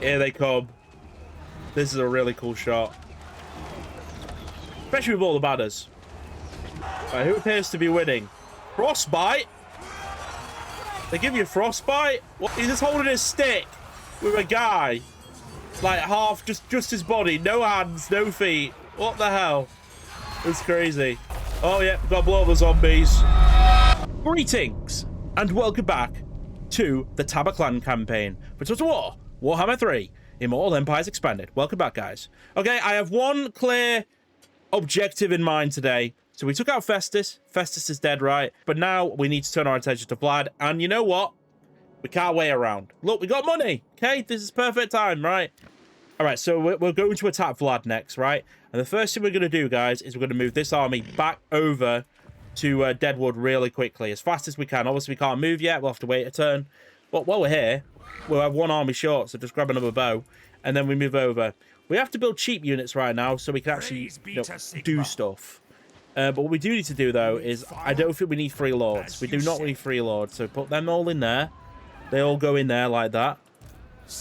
Here they come. This is a really cool shot. Especially with all the batters. Right, who appears to be winning? Frostbite? They give you frostbite? What? He's just holding his stick with a guy. Like half, just his body. No hands, no feet. What the hell? It's crazy. Oh yeah, gotta blow up the zombies. Greetings, and welcome back to the Talabecland campaign for Total War, Warhammer 3, Immortal Empires Expanded. Welcome back, guys. Okay, I have one clear objective in mind today. So we took out Festus. Festus is dead, right? But now we need to turn our attention to Vlad. And you know what? We can't wait around. Look, we got money. Okay, this is perfect time, right? All right, so we're going to attack Vlad next, right? And the first thing we're going to do, guys, is we're going to move this army back over to Deadwood really quickly, as fast as we can. Obviously, we can't move yet. We'll have to wait a turn. But while we're here, we'll have one army short, so just grab another bow, and then we move over. We have to build cheap units right now so we can actually do stuff. But what we do need to do, though, is I don't think we need 3 lords. We do not need 3 lords, so put them all in there. They all go in there like that.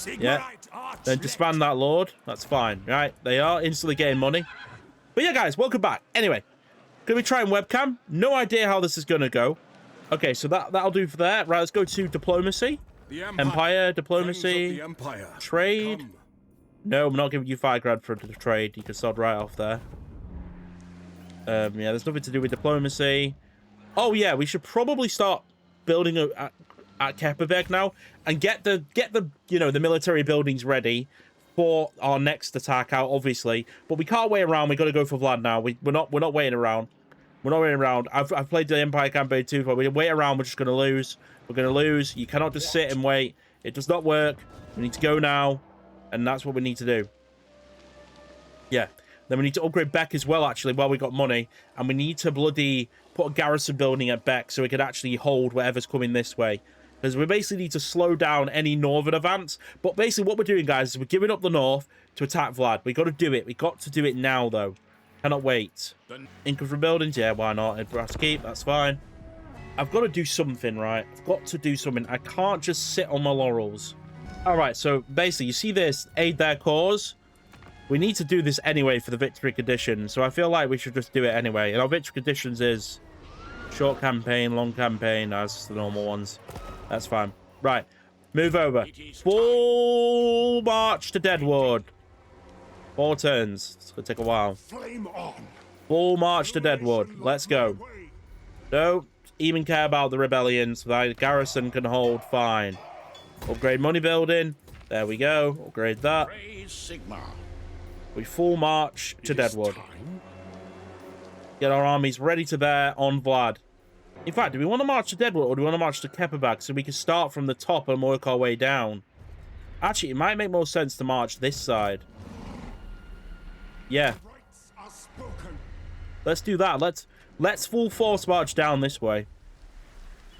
Yeah. Then disband that lord. That's fine, right? They are instantly getting money. But yeah, guys, welcome back. Anyway, gonna be trying webcam. No idea how this is gonna go. Okay, so that'll do for that. Right, let's go to diplomacy. Empire, diplomacy, trade. No, I'm not giving you 5 grand for the trade. You can start right off there. Yeah, there's nothing to do with diplomacy. Oh yeah, we should probably start building at Kepperberg now and get the you know, the military buildings ready for our next attack out, obviously. But we can't wait around. We got to go for Vlad now. We're not waiting around. We're not waiting around. I've played the Empire campaign too, but we wait around, we're just gonna lose. We're gonna lose. You cannot just sit and wait. It does not work. We need to go now, and that's what we need to do. Yeah. Then we need to upgrade Beck as well, actually, while we got money. And we need to bloody put a garrison building at Beck so we can actually hold whatever's coming this way. Because we basically need to slow down any northern advance. But basically what we're doing, guys, is we're giving up the north to attack Vlad. We got to do it. We got to do it now, though. Cannot wait. Income from buildings? Yeah, why not? In brass keep, that's fine. I've got to do something, right? I've got to do something. I can't just sit on my laurels. All right, so basically, you see this? Aid their cause. We need to do this anyway for the victory condition, so I feel like we should just do it anyway. And our victory conditions is short campaign, long campaign, as the normal ones. That's fine. Right, move over. Full march to Deadwood. 4 turns. It's gonna take a while. Full march to Deadwood. Let's go. Don't even care about the rebellion, so the garrison can hold fine. Upgrade money building. There we go. Upgrade that. We full march to Deadwood. Get our armies ready to bear on Vlad. In fact, do we want to march to Deadwood or do we want to march to Kepperberg so we can start from the top and work our way down? Actually, it might make more sense to march this side. Yeah. Let's do that. Let's full force march down this way.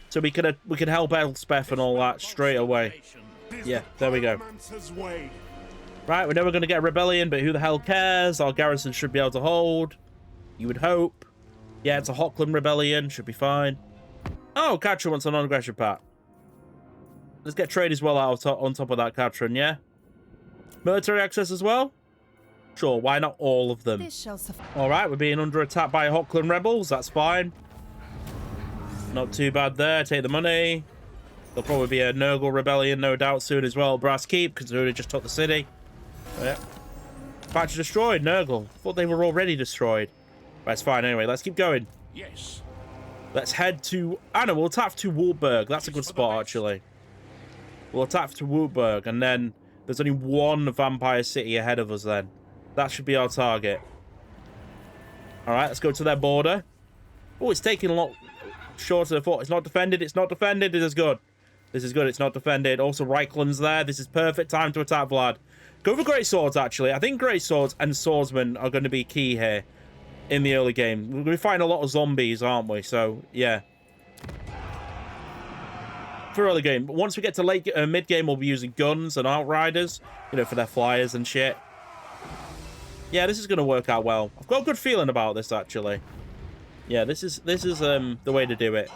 So we can help Elspeth and all that straight away. Yeah, there we go. Right, we're never going to get a rebellion, but who the hell cares? Our garrison should be able to hold. You would hope. Yeah, it's a Hockland rebellion. Should be fine. Oh, Katrin wants a non-aggression pact. Let's get trade as well out on top of that, Katrin, yeah? Military access as well? Sure, why not all of them? Alright, we're being under attack by Hockland rebels. That's fine. Not too bad there. Take the money. There'll probably be a Nurgle rebellion, no doubt, soon as well. Brass Keep, because they already just took the city. Yeah. Factory destroyed, Nurgle. Thought they were already destroyed. But it's fine anyway. Let's keep going. Yes. Let's head to... I know, we'll attack to Wartburg. That's a good spot, actually. We'll attack to Wartburg, and then there's only one vampire city ahead of us then. That should be our target. Alright, let's go to their border. Oh, it's taking a lot shorter than I thought. It's not defended. It's not defended. This is good. This is good. It's not defended. Also, Reichland's there. This is perfect time to attack Vlad. Go for great swords, actually. I think great swords and swordsmen are going to be key here in the early game. We're going to be fighting a lot of zombies, aren't we? So, yeah. For early game. But once we get to late mid-game, we'll be using guns and outriders, you know, for their flyers and shit. Yeah, this is going to work out well. I've got a good feeling about this, actually. Yeah, this is the way to do it.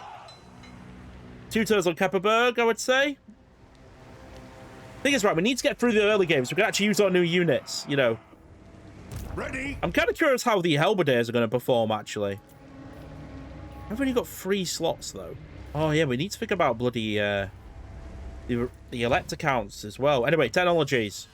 2 turns on Kepperberg, I would say. Thing is, right, we need to get through the early games. We can actually use our new units, you know. Ready? I'm kind of curious how the halberdiers are going to perform, actually. I've only got 3 slots, though. Oh, yeah, we need to think about bloody, the elect accounts as well. Anyway, technologies.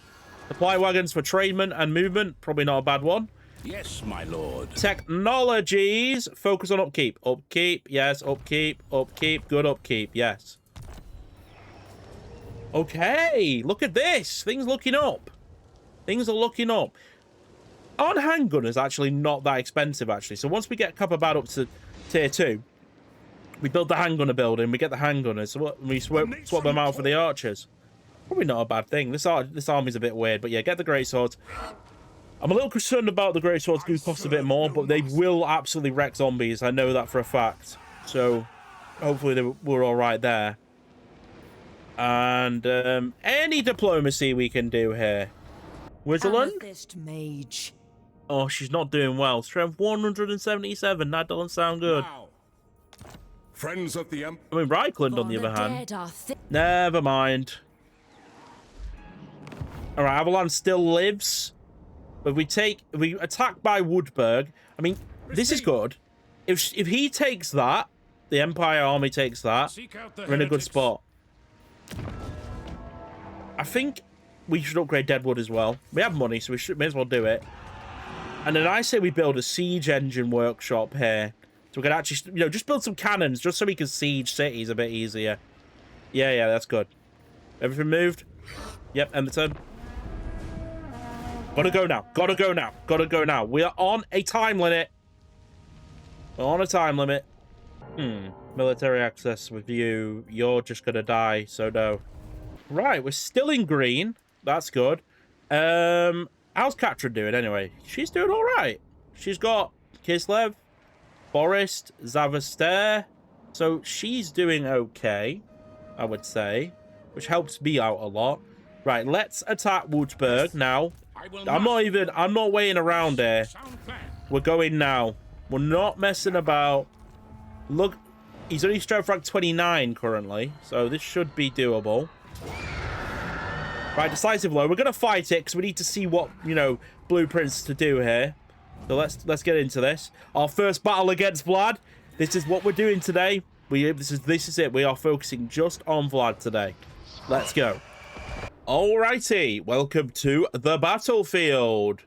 Supply wagons for tradement and movement. Probably not a bad one. Yes, my lord. Technologies. Focus on upkeep. Upkeep. Yes, upkeep. Upkeep. Good upkeep. Yes. Okay. Look at this. Things looking up. Things are looking up. Aren't handgunners actually not that expensive, actually? So once we get Copper Bad up to tier 2, we build the handgunner building, we get the handgunners, so we swap them out for the archers. Probably not a bad thing. This army's a bit weird, but yeah, get the great swords. I'm a little concerned about the great swords do cost a bit more, but they will absolutely wreck zombies. I know that for a fact. So hopefully we're all right there. And any diplomacy we can do here. Switzerland? Mage. Oh, she's not doing well. Strength 177. That doesn't sound good. Now, friends of the I mean, Reichland, on the other hand. Never mind. All right, Avalon still lives. But we attack by Woodburg. I mean, this is good. If he takes that, the Empire army takes that, we're in a good spot. I think we should upgrade Deadwood as well. We have money, so may as well do it. And then I say we build a siege engine workshop here. So we can actually, you know, just build some cannons just so we can siege cities a bit easier. Yeah, that's good. Everything moved? Yep, end the turn. Gotta go now. Gotta go now. Gotta go now. We are on a time limit. We're on a time limit. Military access with you. You're just gonna die, so no. Right, we're still in green. That's good. How's Katrin doing anyway? She's doing all right. She's got Kislev, Forest, Zavaster. So she's doing okay, I would say, which helps me out a lot. Right, let's attack Wurzburg now. I'm not waiting around here. We're going now. We're not messing about. Look, he's only strength rank 29 currently, so this should be doable. Right, decisive blow. We're gonna fight it because we need to see what, you know, blueprints to do here. So let's get into this. Our first battle against Vlad. This is what we're doing today. This is it. We are focusing just on Vlad today. Let's go. Alrighty, welcome to the battlefield.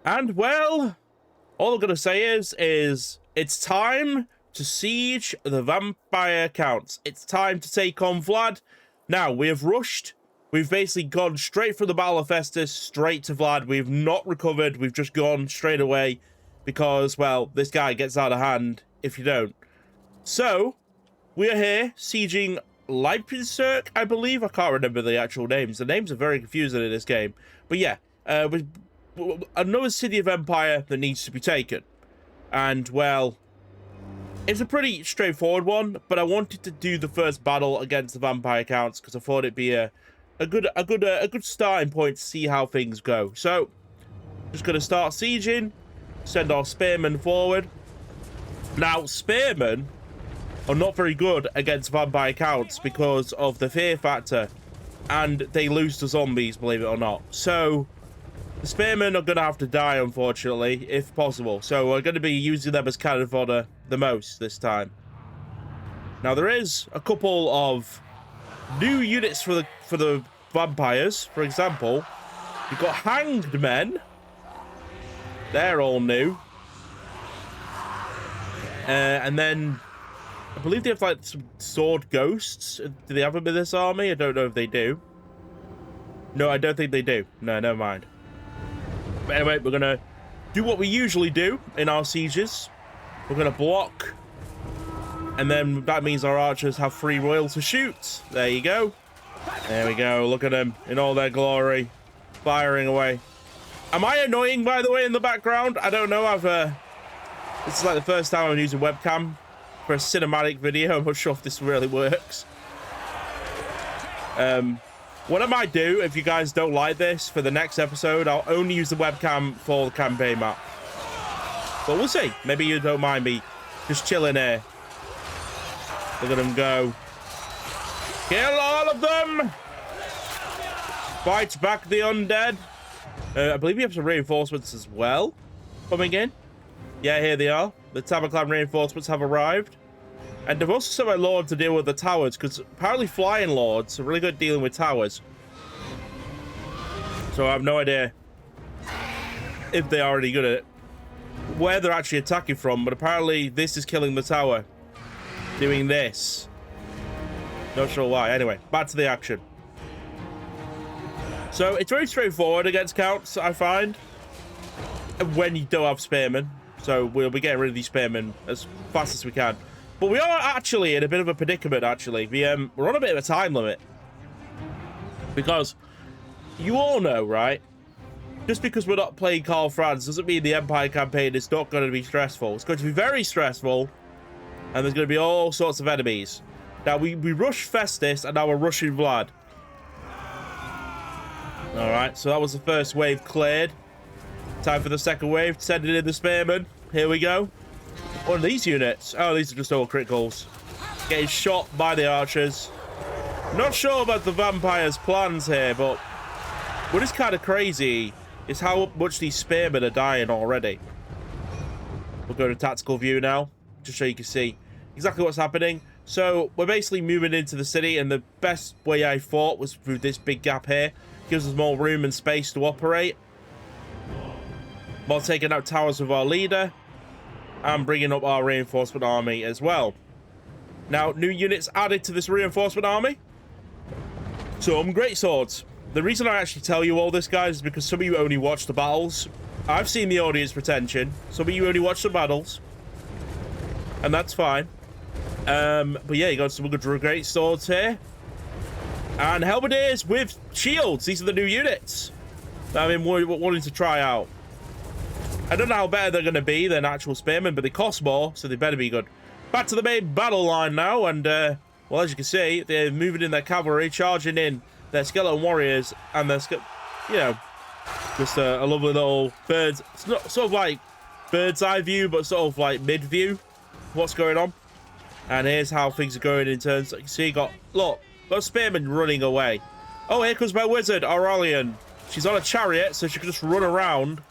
And well, all I'm gonna say is it's time to siege the vampire counts. It's time to take on Vlad. Now, we have rushed. We've basically gone straight from the Battle of Festus, straight to Vlad. We've not recovered. We've just gone straight away because, well, this guy gets out of hand if you don't. So, we are here sieging Leipzig, I believe. I can't remember the actual names. The names are very confusing in this game. But yeah, another city of Empire that needs to be taken. And, well, it's a pretty straightforward one, but I wanted to do the first battle against the vampire counts because I thought it'd be a good starting point to see how things go. So, just gonna start sieging, send our spearmen forward. Now, spearmen are not very good against vampire counts because of the fear factor, and they lose to zombies, believe it or not. So, the spearmen are gonna have to die, unfortunately, if possible. So, we're gonna be using them as cannon fodder the most this time. Now, there is a couple of new units for the vampires. For example, you've got hanged men. They're all new. And then I believe they have like some sword ghosts. Do they have them in this army? I don't know if they do. No, I don't think they do. No, never mind. But anyway, we're gonna do what we usually do in our sieges. We're gonna block. And then that means our archers have free royal to shoot. There you go. There we go. Look at them in all their glory. Firing away. Am I annoying, by the way, in the background? I don't know. This is like the first time I'm using webcam for a cinematic video. I'm not sure if this really works. What I might do, if you guys don't like this, for the next episode, I'll only use the webcam for the campaign map. But we'll see. Maybe you don't mind me just chilling here. Look at them go. Kill all of them! Fights back the undead. I believe we have some reinforcements as well coming in. Yeah, here they are. The Talabecland reinforcements have arrived. And they've also sent my lord to deal with the towers, because apparently flying lords are really good at dealing with towers. So I have no idea if they're already good at it, where they're actually attacking from, but apparently this is killing the tower. Doing this. Not sure why. Anyway, back to the action. So it's very straightforward against counts, I find, when you don't have spearmen. So we'll be getting rid of these spearmen as fast as we can. But we are actually in a bit of a predicament, actually. We're on a bit of a time limit. Because you all know, right? Just because we're not playing Karl Franz doesn't mean the Empire campaign is not going to be stressful. It's going to be very stressful. And there's going to be all sorts of enemies. Now, we rushed Festus, and now we're rushing Vlad. Alright, so that was the first wave cleared. Time for the second wave. Sending in the spearmen. Here we go. What are these units? Oh, these are just all criticals. Getting shot by the archers. Not sure about the vampires' plans here, but what is kind of crazy is how much these spearmen are dying already. We'll go to tactical view now, just so you can see exactly what's happening. So we're basically moving into the city, and the best way I thought was through this big gap here. Gives us more room and space to operate. While taking out towers with our leader. And bringing up our reinforcement army as well. Now, new units added to this reinforcement army. Some great swords. The reason I actually tell you all this, guys, is because some of you only watch the battles. I've seen the audience retention. Some of you only watch the battles. And that's fine. But yeah, you got some good great swords here. And halberdiers with shields. These are the new units that I've been wanting to try out. I don't know how better they're going to be than actual spearmen, but they cost more, so they better be good. Back to the main battle line now, and, well, as you can see, they're moving in their cavalry, charging in their skeleton warriors, and their, you know, just a lovely little birds. It's not sort of like bird's eye view, but sort of like mid view. What's going on? And here's how things are going in terms. You can see, look, got spearmen running away. Oh, here comes my wizard, Aurelian. She's on a chariot, so she can just run around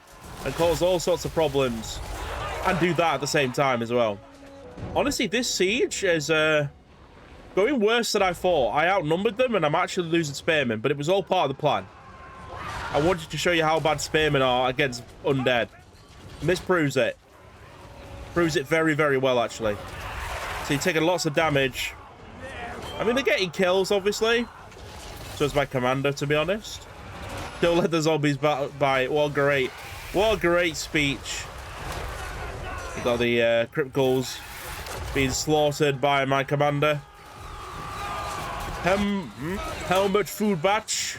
and cause all sorts of problems, and do that at the same time as well. Honestly, this siege is going worse than I thought. I outnumbered them, and I'm actually losing spearmen, but it was all part of the plan. I wanted to show you how bad spearmen are against undead, and this proves it. Proves it very, very well, actually. So you're taking lots of damage. I mean, they're getting kills, obviously. So is my commander, to be honest. Don't let the zombies bite. What a great speech. We've got the criticals being slaughtered by my commander. Helmut Feuerbach.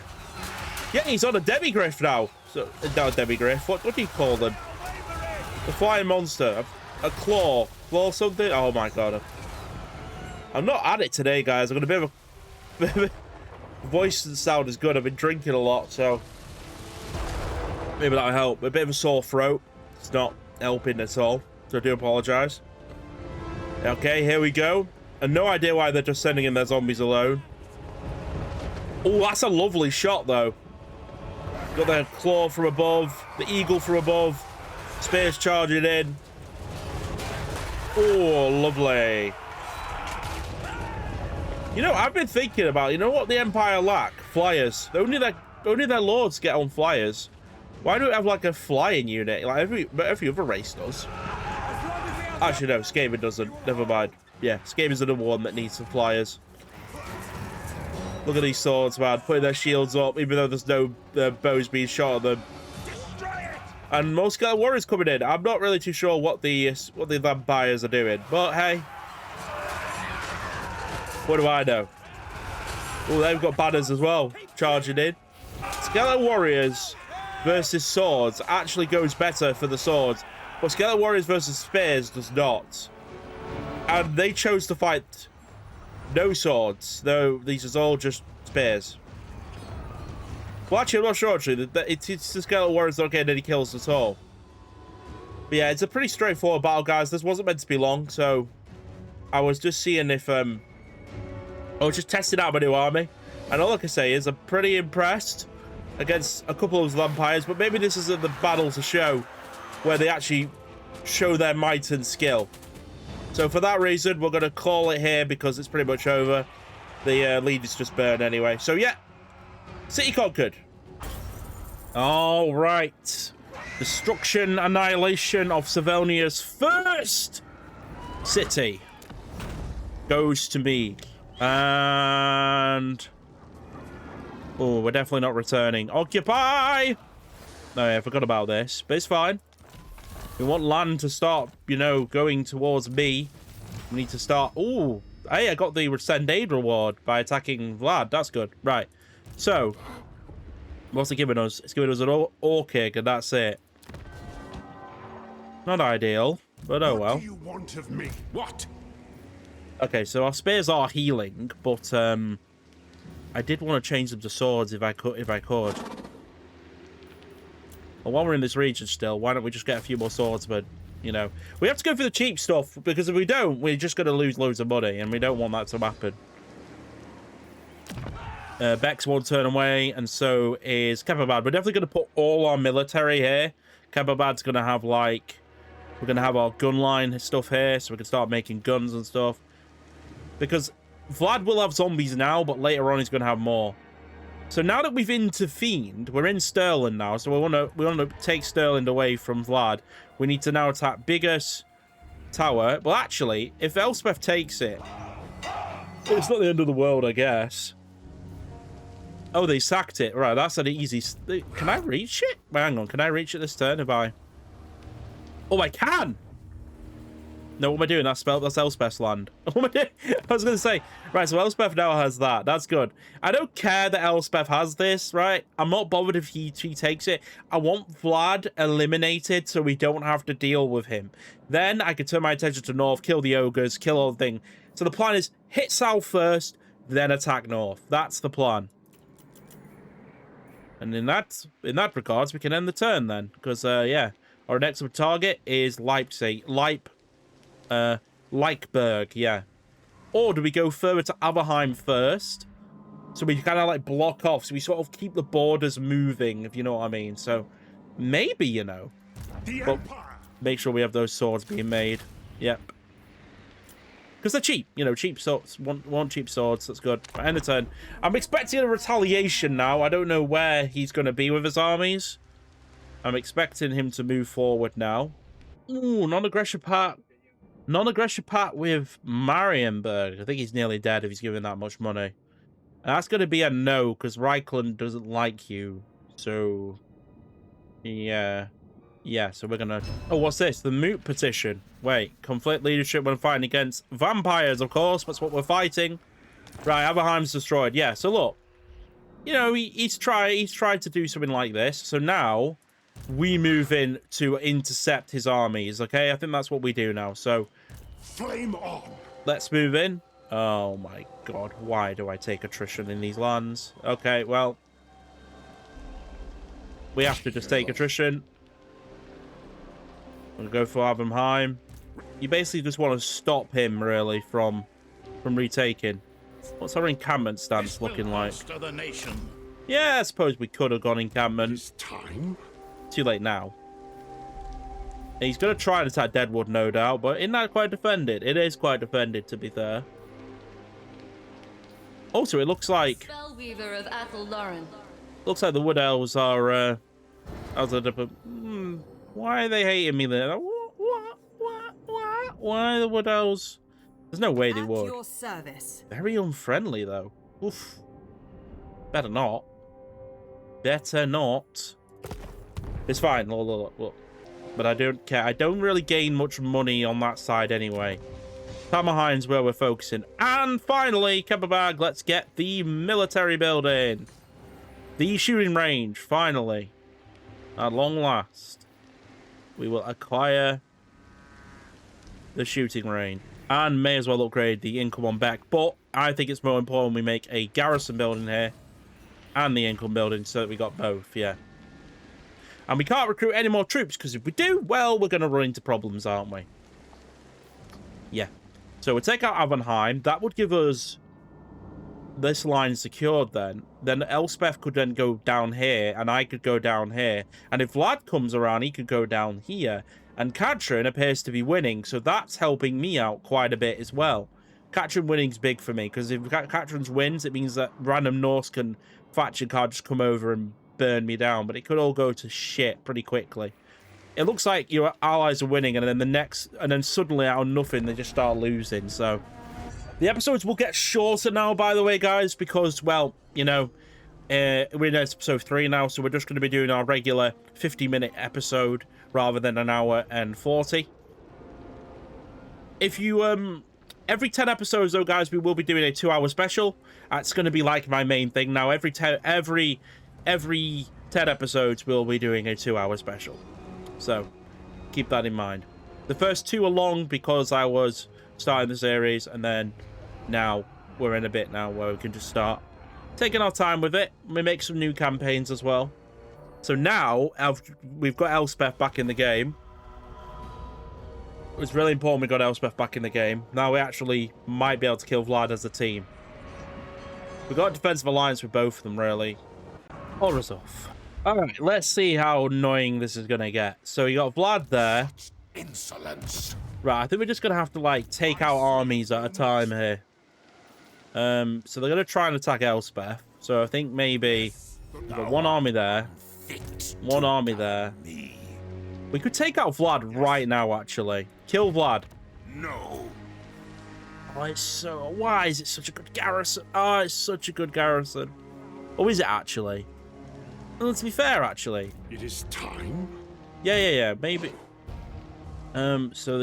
Yeah, he's on a demigriff now. So, not a demigriff. What do you call them? The flying monster. A claw. Claw something? Oh my god. I'm not at it today, guys. I've got a bit of a voice and sound is good. I've been drinking a lot, so maybe that'll help. A bit of a sore throat. It's not helping at all, so I do apologize. Okay, here we go. And no idea why they're just sending in their zombies alone. Oh, that's a lovely shot, though. Got the claw from above, the eagle from above, spears charging in. Oh, lovely. You know, I've been thinking about, you know what the Empire lack? Flyers. Only their lords get on flyers. Why don't we have like a flying unit? Like every other race does. Actually, no, Skaven doesn't. Never mind. Yeah, Skaven's another one that needs some flyers. Look at these swords, man. Putting their shields up, even though there's no bows being shot at them. And most skeleton warriors coming in. I'm not really too sure what the vampires are doing, but hey, what do I know? Oh, they've got banners as well, charging in. Skeleton warriors versus swords actually goes better for the swords, but skeleton warriors versus spears does not. And they chose to fight no swords, though these are all just spears. Well, actually, I'm not sure, actually. It's the skeleton warriors not getting any kills at all. But yeah, it's a pretty straightforward battle, guys. This wasn't meant to be long, so I was just seeing if I was just testing out my new army. And all I can say is I'm pretty impressed against a couple of vampires, but maybe this isn't the battle to show where they actually show their might and skill. So for that reason, we're going to call it here because it's pretty much over. The lead is just burned anyway. So yeah, city conquered. All right. Destruction, annihilation of Sylvania's first city goes to me. And... oh, we're definitely not returning. Occupy! No, yeah, I forgot about this. But it's fine. We want land to start, you know, going towards me. We need to start... ooh. Hey, I got the Send Aid reward by attacking Vlad. That's good. Right. So, what's it giving us? It's giving us an ore kick, and that's it. Not ideal, but oh well. What do you want of me? What? Okay, so our spears are healing, but I did want to change them to swords if I could. Well, while we're in this region still, why don't we just get a few more swords? But you know, we have to go for the cheap stuff, because if we don't, we're just going to lose loads of money, and we don't want that to happen. Beck's one turn away, and so is Kebabad. We're definitely going to put all our military here. Kebabad's going to have, like... we're going to have our gun line stuff here, so we can start making guns and stuff. Because Vlad will have zombies now, but later on he's going to have more. So now that we've intervened, we're in Stirling now, so we want to take Stirling away from Vlad. We need to now attack Biggest Tower. Well, actually, if Elspeth takes it, it's not the end of the world, I guess. Oh, they sacked it. Right, that's an easy... can I reach it? Wait, hang on, can I reach it this turn if I... oh, I can! No, what am I doing? That's Elspeth's land. What am I doing? I was going to say, right, so Elspeth now has that. That's good. I don't care that Elspeth has this, right? I'm not bothered if she takes it. I want Vlad eliminated so we don't have to deal with him. Then I can turn my attention to north, kill the ogres, kill all the thing. So the plan is hit south first, then attack north. That's the plan. And in that regards, we can end the turn then. Because, yeah, our next target is Leipzig. Leichberg, yeah. Or do we go further to Averheim first? So we kind of like block off. So we sort of keep the borders moving, if you know what I mean. So maybe, you know. But make sure we have those swords being made. Yep. Because they're cheap, you know, cheap swords. Want cheap swords, that's good. End of turn. I'm expecting a retaliation now. I don't know where he's going to be with his armies. I'm expecting him to move forward now. Ooh, non-aggression pact. Non-aggression pact with Marienburg. I think he's nearly dead if he's given that much money. And that's going to be a no, because Reichland doesn't like you. So, yeah. Yeah, so we're going to... oh, what's this? The Moot petition. Wait, conflict leadership when fighting against vampires, of course. That's what we're fighting. Right, Averheim's destroyed. Yeah, so look. You know, he's tried to do something like this. So now we move in to intercept his armies, okay? I think that's what we do now. So, flame on. Let's move in. Oh my god, why do I take attrition in these lands? Okay, well, we have to just take attrition. I'm gonna go for Averheim. You basically just want to stop him, really, from retaking. What's our encampment stance looking like? Yeah, I suppose we could have gone encampment. It's time. Too late now. He's going to try and attack Deadwood, no doubt, but isn't that quite defended? It is quite defended, to be fair. Also, it looks like... Spellweaver of Athel Lauren. Looks like the Wood Elves are... why are they hating me there? Why are the Wood Elves... there's no way they would. Your service. Very unfriendly, though. Oof. Better not. Better not. It's fine. Look. But I don't care. I don't really gain much money on that side anyway. Tamerheim's where we're focusing. And finally, Kebabag, let's get the military building. The shooting range, finally. At long last. We will acquire the shooting range. And may as well upgrade the income on Beck. But I think it's more important we make a garrison building here. And the income building so that we got both, yeah. And we can't recruit any more troops, because if we do, well, we're going to run into problems, aren't we? Yeah. So we'll take out Averheim. That would give us this line secured, then Elspeth could then go down here, and I could go down here. And if Vlad comes around, he could go down here. And Katrin appears to be winning, so that's helping me out quite a bit as well. Katrin winning's big for me, because if Katrin's wins, it means that random Norse faction can't just come over and burn me down, but it could all go to shit pretty quickly. It looks like your allies are winning, and then suddenly out of nothing, they just start losing, so... The episodes will get shorter now, by the way, guys, because, well, you know, we're in episode 3 now, so we're just going to be doing our regular 50-minute episode rather than an hour and 40. If you, every 10 episodes, though, guys, we will be doing a 2-hour special. It's going to be like my main thing now. Every 10 episodes, we'll be doing a 2-hour special. So, keep that in mind. The first 2 are long because I was starting the series, and then now we're in a bit now where we can just start taking our time with it. We make some new campaigns as well. So now we've got Elspeth back in the game. It was really important we got Elspeth back in the game. Now we actually might be able to kill Vlad as a team. We've got a defensive alliance with both of them, really. Orzhov. Alright, let's see how annoying this is going to get. So you got Vlad there. Insolence. Right, I think we're just going to have to, like, take out armies at a time here. So they're going to try and attack Elspeth. So I think maybe we've got one army there. One army there. We could take out Vlad right now, actually. Kill Vlad. No. Oh, it's so... Why is it such a good garrison? Oh, it's such a good garrison. Or is it, actually? Well, to be fair, actually. It is time. Yeah. Maybe. So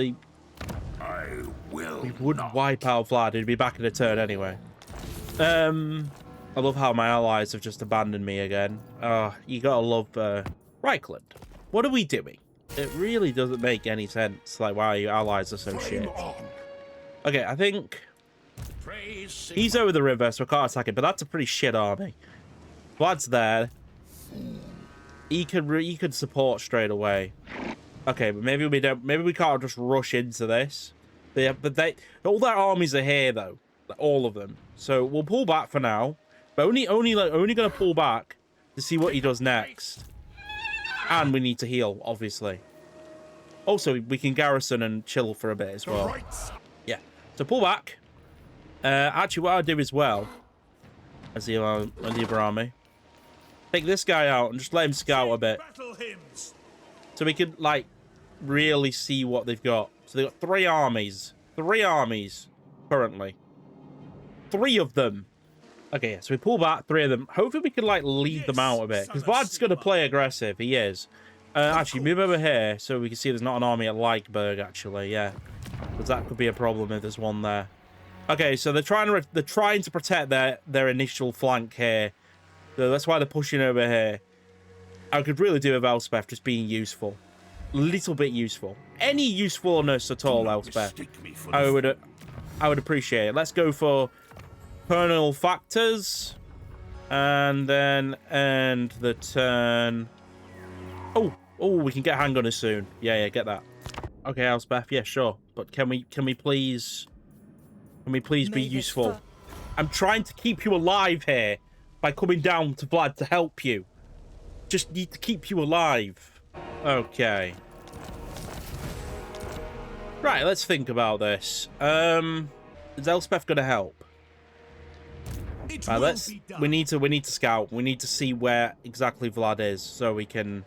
we would wipe out Vlad. He'd be back in a turn anyway. I love how my allies have just abandoned me again. You gotta love Reichland. What are we doing? It really doesn't make any sense. Like, why your allies are so shit. Okay, I think he's over the river, so I can't attack him. But that's a pretty shit army. Vlad's there. He could support straight away. Okay, but maybe we don't. Maybe we can't just rush into this. But all their armies are here though, all of them. So we'll pull back for now. But only gonna pull back to see what he does next. And we need to heal, obviously. Also, we can garrison and chill for a bit as well. Yeah. So pull back. Actually, what I'll do as well as the other army, take this guy out and just let him scout a bit, so we can like really see what they've got. So they've got 3 armies. 3 armies currently. 3 of them. Okay, so we pull back 3 of them. Hopefully we can like lead them out a bit, because Vlad's going to play aggressive. He is. Actually, move over here so we can see there's not an army at Leichberg. Actually, yeah, because that could be a problem if there's one there. Okay, so they're trying to protect their initial flank here. So that's why they're pushing over here. I could really do with Elspeth just being useful. A little bit useful. Any usefulness at all, Elspeth. I would appreciate it. Let's go for Colonel Factors. And then end the turn. Oh, we can get handgunners soon. Yeah, get that. Okay, Elspeth, yeah, sure. But can we please be useful? I'm trying to keep you alive here by coming down to Vlad to help you. Just need to keep you alive. Okay. Right, let's think about this. Is Elspeth gonna help? Right, we need to scout. We need to see where exactly Vlad is, so we can.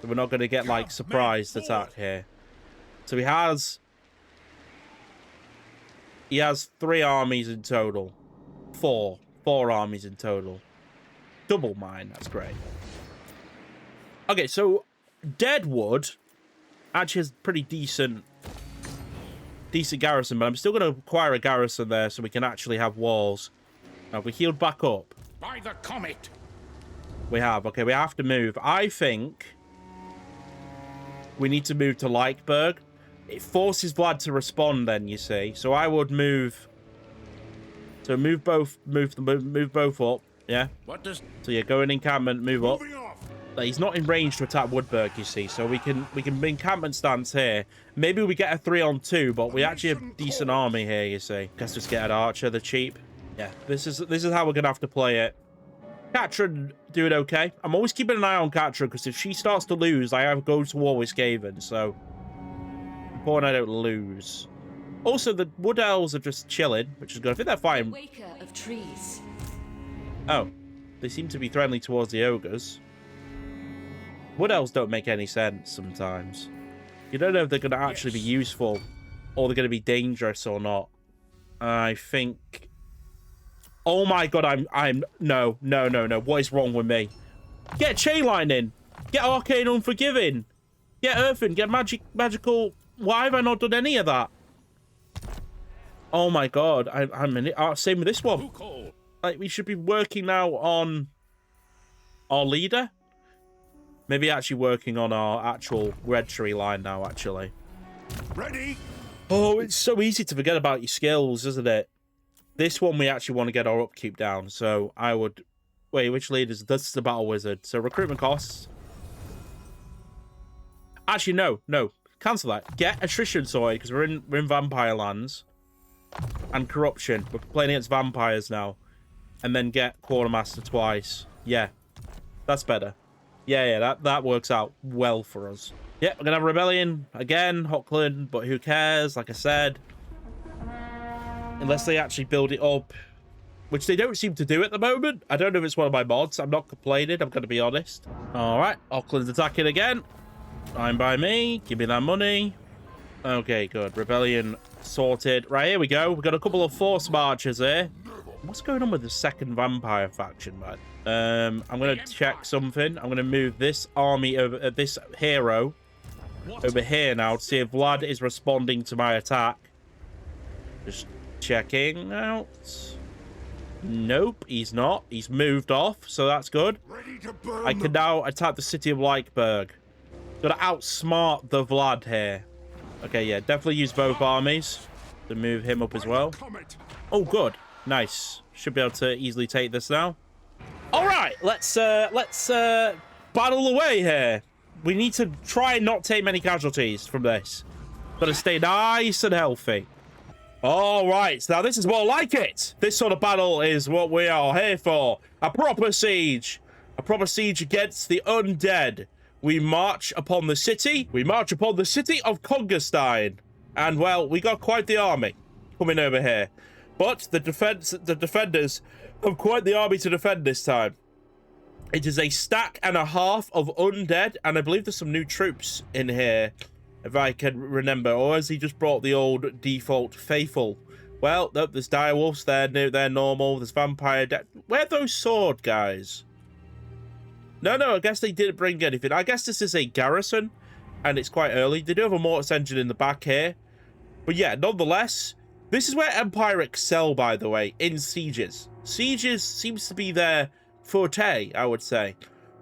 So we're not gonna get like surprised attack here. So he has 3 armies in total. 4 armies in total. Double mine. That's great. Okay, so Deadwood actually has pretty decent garrison, but I'm still going to acquire a garrison there so we can actually have walls. Now, we healed back up. By the comet. We have. Okay, we have to move. I think we need to move to Leichberg. It forces Vlad to respond then, you see. So I would move. So move both up. Yeah. So yeah, go in encampment, move up. He's not in range to attack Woodburg, you see. So we can encampment stance here. Maybe we get a 3-on-2, but we actually have a decent army here, you see. Let's just get an archer, they're cheap. Yeah, this is how we're gonna have to play it. Katrin doing okay. I'm always keeping an eye on Katrin because if she starts to lose, I have to go to war with Skaven. So important I don't lose. Also, the Wood Elves are just chilling, which is good. I think they're fine. Waker of trees. Oh, they seem to be friendly towards the ogres. Wood Elves don't make any sense sometimes. You don't know if they're going to actually be useful or they're going to be dangerous or not. I think... Oh my god, no. What is wrong with me? Get Chain Lightning. Get Arcane Unforgiving. Get Earthen. Get Magical... Why have I not done any of that? Oh my god, I'm in it. Same with this one. Like, we should be working now on our leader. Maybe actually working on our actual red tree line now, actually. Ready? Oh, it's so easy to forget about your skills, isn't it? This one, we actually want to get our upkeep down. So I would... Wait, which leaders? This is the Battle Wizard. So recruitment costs. Actually, no. Cancel that. Get Attrition Sword, because we're in Vampire Lands. And Corruption. We're playing against vampires now. And then get Quartermaster twice. Yeah. That's better. Yeah, that works out well for us. Yeah, we're going to have Rebellion again, Hockland, but who cares? Like I said. Unless they actually build it up. Which they don't seem to do at the moment. I don't know if it's one of my mods. I'm not complaining. I'm going to be honest. All right. Hockland's attacking again. Fine by me. Give me that money. Okay, good. Rebellion sorted. Right, here we go. We've got a couple of force marchers here. What's going on with the second vampire faction, man? I'm going to check something. I'm going to move this army over, this hero over here now to see if Vlad is responding to my attack. Just checking out. Nope, he's not. He's moved off, so that's good. I can now attack the city of Lykeburg. Got to outsmart the Vlad here. Okay, yeah, definitely use both armies to move him up as well. Oh, good. Nice. Should be able to easily take this now. All right, let's battle away here. We need to try and not take many casualties from this. Got to stay nice and healthy. All right, so now this is more like it. This sort of battle is what we are here for. A proper siege. A proper siege against the undead. We march upon the city. We march upon the city of Congerstein. And, well, we got quite the army coming over here. But the defenders have quite the army to defend this time. It is a stack and a half of undead. And I believe there's some new troops in here, if I can remember. Or has he just brought the old default faithful? Well, nope, there's direwolves. They're normal. There's vampire. Where are those sword guys? No, I guess they didn't bring anything. I guess this is a garrison, and it's quite early. They do have a mortis engine in the back here. But yeah, nonetheless, this is where Empire excel, by the way, in sieges. Sieges seems to be their forte, I would say.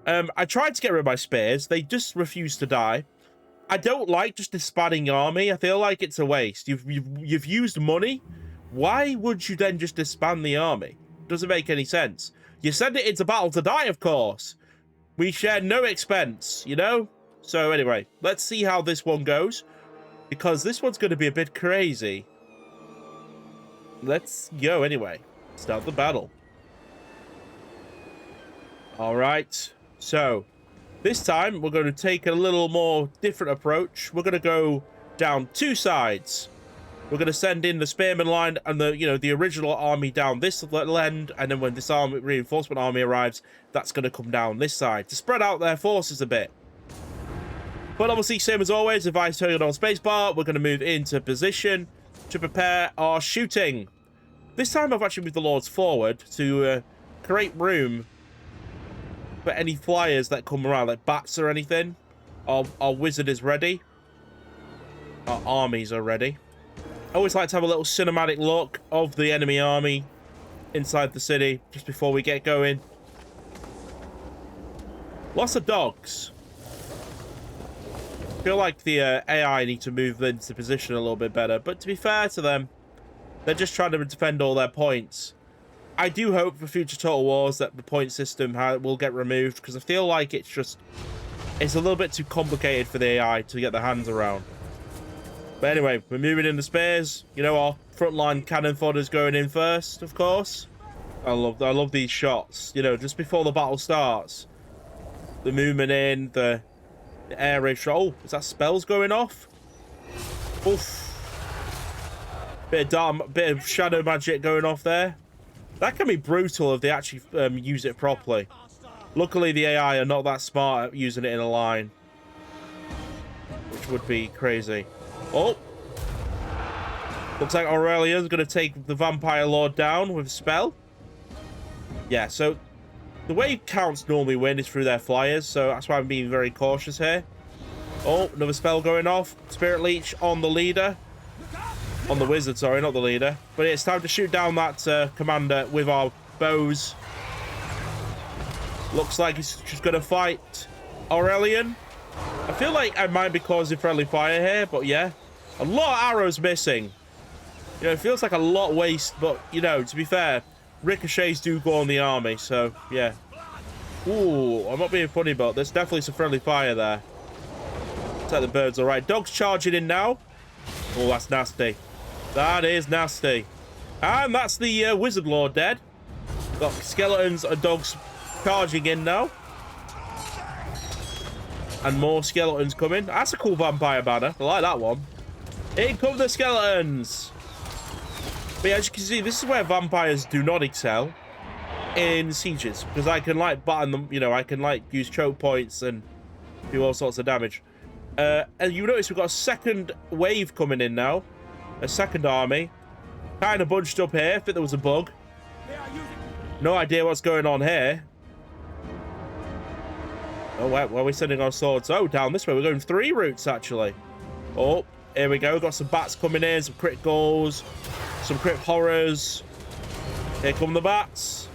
I tried to get rid of my spears. They just refuse to die. I don't like just disbanding your army. I feel like it's a waste. You've used money. Why would you then just disband the army? Doesn't make any sense. You send it into battle to die, of course. We share no expense, you know? So anyway, let's see how this one goes. Because this one's going to be a bit crazy. Let's go anyway. Start the battle. Alright. So, this time we're going to take a little more different approach. We're going to go down two sides. We're going to send in the spearman line and the original army down this end, and then when this reinforcement army arrives, that's going to come down this side to spread out their forces a bit. But obviously, same as always, if I turn on spacebar, we're going to move into position to prepare our shooting. This time I've actually moved the lords forward to create room for any flyers that come around, like bats or anything. Our wizard is ready. Our armies are ready. I always like to have a little cinematic look of the enemy army inside the city just before we get going. Lots of dogs. I feel like the AI need to move into position a little bit better, but to be fair to them, they're just trying to defend all their points. I do hope for future Total Wars that the point system will get removed, because I feel like it's a little bit too complicated for the AI to get their hands around. But anyway, we're moving in the spears. You know, our frontline cannon fodder's going in first, of course. I love these shots. You know, just before the battle starts. The movement in, the air raid shot. Oh, is that spells going off? Oof. Bit of shadow magic going off there. That can be brutal if they actually use it properly. Luckily, the AI are not that smart at using it in a line. Which would be crazy. Oh! Looks like Aurelian's going to take the Vampire Lord down with a spell. Yeah, so the way counts normally win is through their flyers, so that's why I'm being very cautious here. Oh, another spell going off. Spirit Leech on the leader. On the wizard, sorry, not the leader. But it's time to shoot down that commander with our bows. Looks like he's just going to fight Aurelian. I feel like I might be causing friendly fire here, but yeah. A lot of arrows missing. You know, it feels like a lot waste, but, you know, to be fair, ricochets do go on the army, so, yeah. Ooh, I'm not being funny, but there's definitely some friendly fire there. Looks like the birds all right. Dog's charging in now. Oh, that's nasty. That is nasty. And that's the Wizard Lord dead. Got skeletons and dogs charging in now. And more skeletons coming. That's a cool vampire banner. I like that one. In come the skeletons. But yeah, as you can see, this is where vampires do not excel in sieges. Because I can, like, batten them. You know, I can, like, use choke points and do all sorts of damage. And you notice we've got a second wave coming in now. A second army. Kind of bunched up here. I think there was a bug. No idea what's going on here. Oh, where are we sending our swords? Oh, down this way. We're going 3 routes, actually. Oh, here we go. We've got some bats coming in. Some crit goals. Some crit horrors. Here come the bats.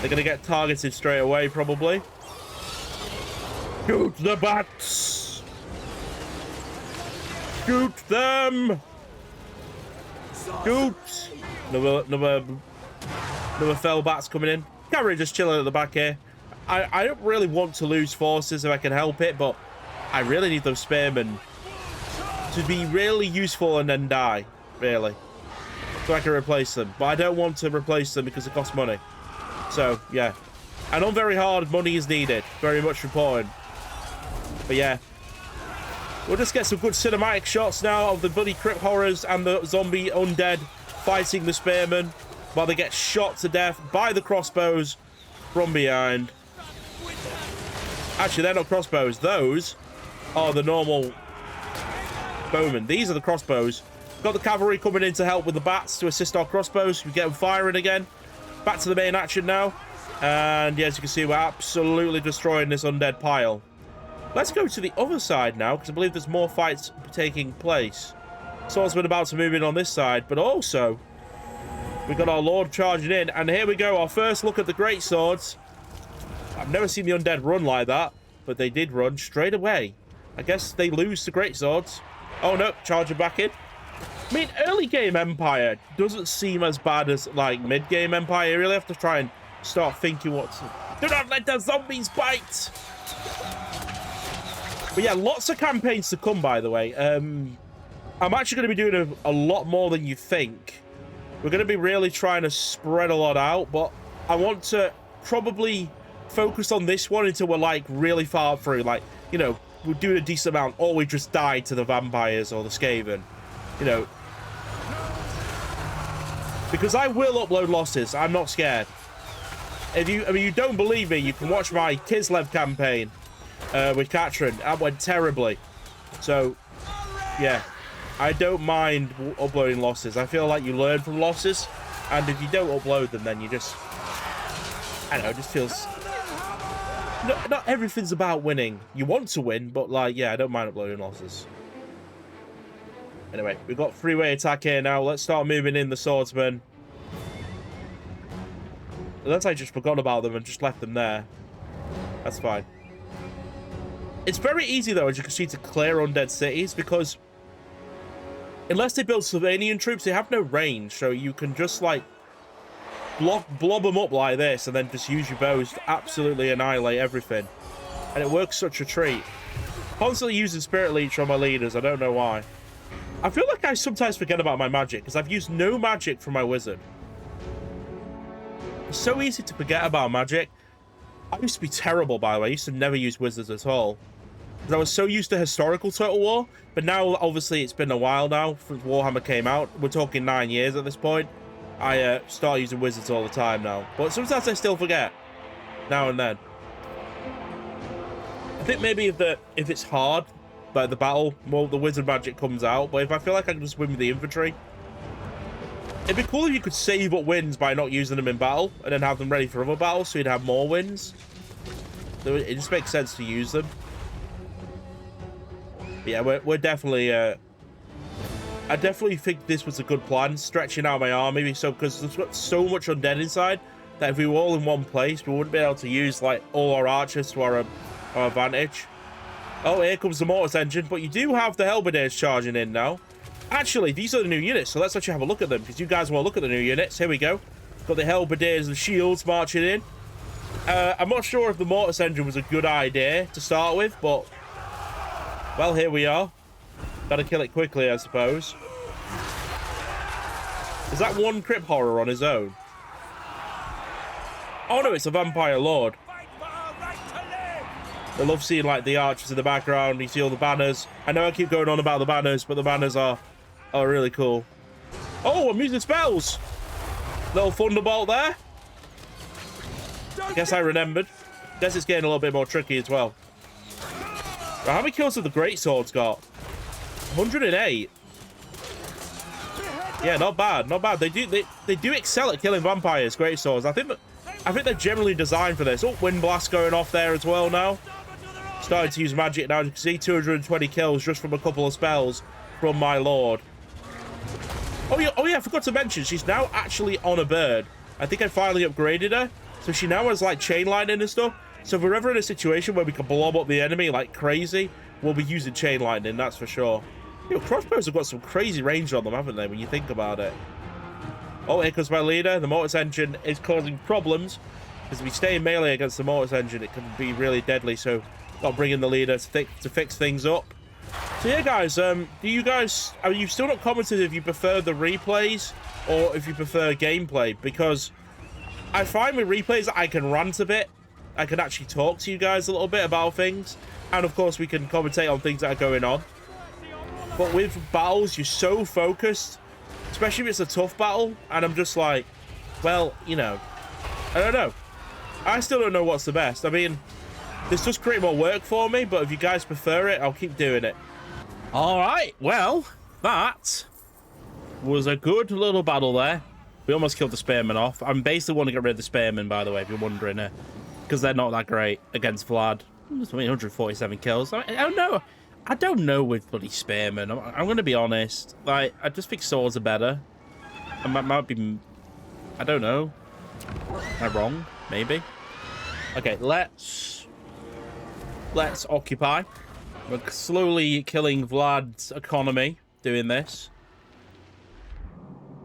They're going to get targeted straight away, probably. Shoot the bats! Shoot them! Shoot! Another fell bats coming in. Cavalry just chilling at the back here. I don't really want to lose forces if I can help it, but I really need those spearmen to be really useful and then die, really. So I can replace them. But I don't want to replace them because it costs money. So, yeah. And on very hard, money is needed. Very much important. But yeah, we'll just get some good cinematic shots now of the bloody crypt horrors and the zombie undead fighting the spearmen while they get shot to death by the crossbows from behind. Actually, they're not crossbows. Those are the normal bowmen. These are the crossbows. Got the cavalry coming in to help with the bats to assist our crossbows. We get them firing again. Back to the main action now. And yeah, as you can see, we're absolutely destroying this undead pile. Let's go to the other side now, because I believe there's more fights taking place. Swordsman about to move in on this side, but also we've got our Lord charging in, and here we go, our first look at the great swords. I've never seen the undead run like that, but they did run straight away. I guess they lose to great swords. Oh no, charging back in. I mean, early game Empire doesn't seem as bad as like mid game Empire. You really have to try and start thinking what to... Do not let the zombies bite. But yeah, lots of campaigns to come, by the way. I'm actually going to be doing a lot more than you think. We're going to be really trying to spread a lot out, but I want to probably focus on this one until we're, like, really far through. Like, you know, we'll do a decent amount, or we just die to the vampires or the Skaven. You know. Because I will upload losses. I'm not scared. If you, I mean, you don't believe me, you can watch my Kislev campaign. With Katrin. That went terribly. So, yeah. I don't mind uploading losses. I feel like you learn from losses. And if you don't upload them, then you just... I don't know, it just feels... Not everything's about winning. You want to win, but, like, yeah, I don't mind uploading losses. Anyway, we've got three-way attack here now. Let's start moving in the swordsmen. Unless I just forgot about them and just left them there. That's fine. It's very easy, though, as you can see, to clear undead cities, because unless they build Sylvanian troops, they have no range, so you can just, like, blob them up like this, and then just use your bows to absolutely annihilate everything. And it works such a treat. Constantly using Spirit Leech on my leaders. I don't know why. I feel like I sometimes forget about my magic because I've used no magic from my wizard. It's so easy to forget about magic. I used to be terrible, by the way. I used to never use wizards at all. Because I was so used to historical Total War. But now, obviously, it's been a while now since Warhammer came out. We're talking 9 years at this point. I start using wizards all the time now. But sometimes I still forget. Now and then. I think maybe if it's hard, like the battle, well, the wizard magic comes out. But if I feel like I can just win with the infantry, it'd be cool if you could save up wins by not using them in battle and then have them ready for other battles so you'd have more wins. It just makes sense to use them. But yeah, we're definitely... I definitely think this was a good plan, stretching out my army, because there's got so much undead inside that if we were all in one place, we wouldn't be able to use like all our archers to our advantage. Oh, here comes the Mortis engine, but you do have the Halberdiers charging in now. Actually, these are the new units, so let's actually have a look at them, because you guys want to look at the new units. Here we go. Got the Halberdiers and shields marching in. I'm not sure if the Mortis engine was a good idea to start with, but... well, here we are. Gotta kill it quickly, I suppose. Is that one Crypt Horror on his own? Oh no, it's a Vampire Lord. I love seeing like the archers in the background. You see all the banners. I know I keep going on about the banners, but the banners are really cool. Oh, I'm using spells. Little Thunderbolt there. I guess I remembered. Guess it's getting a little bit more tricky as well. Right, how many kills have the Great Swords got? 108. Yeah, not bad, not bad. They do excel at killing vampires, Great Swords. I think they're generally designed for this. Oh, Wind Blast going off there as well now. Starting to use magic now. You can see 220 kills just from a couple of spells from my lord. Oh yeah, I forgot to mention, she's now actually on a bird. I think I finally upgraded her. So she now has like chain lightning and stuff. So if we're ever in a situation where we can blob up the enemy like crazy, we'll be using chain lightning, that's for sure. Yo, crossbows have got some crazy range on them, haven't they, when you think about it? Oh, here comes my leader. The Mortis engine is causing problems. Because if we stay in melee against the Mortis engine, it can be really deadly. So, got to bring in the leader to fix things up. So yeah, guys, are you still not commented if you prefer the replays or if you prefer gameplay? Because I find with replays I can rant a bit. I can actually talk to you guys a little bit about things. And of course, we can commentate on things that are going on. But with battles, you're so focused, especially if it's a tough battle. And I'm just like, well, you know, I don't know. I still don't know what's the best. I mean, this does create more work for me, but if you guys prefer it, I'll keep doing it. All right, well, that was a good little battle there. We almost killed the Spearmen off. I'm basically want to get rid of the Spearmen, by the way, if you're wondering, because they're not that great against Vlad. 147 kills. I don't know. I don't know with bloody Spearmen. I'm going to be honest. Like, I just think swords are better. I might be... I don't know. Am I wrong? Maybe. Okay, let's occupy. We're slowly killing Vlad's economy doing this.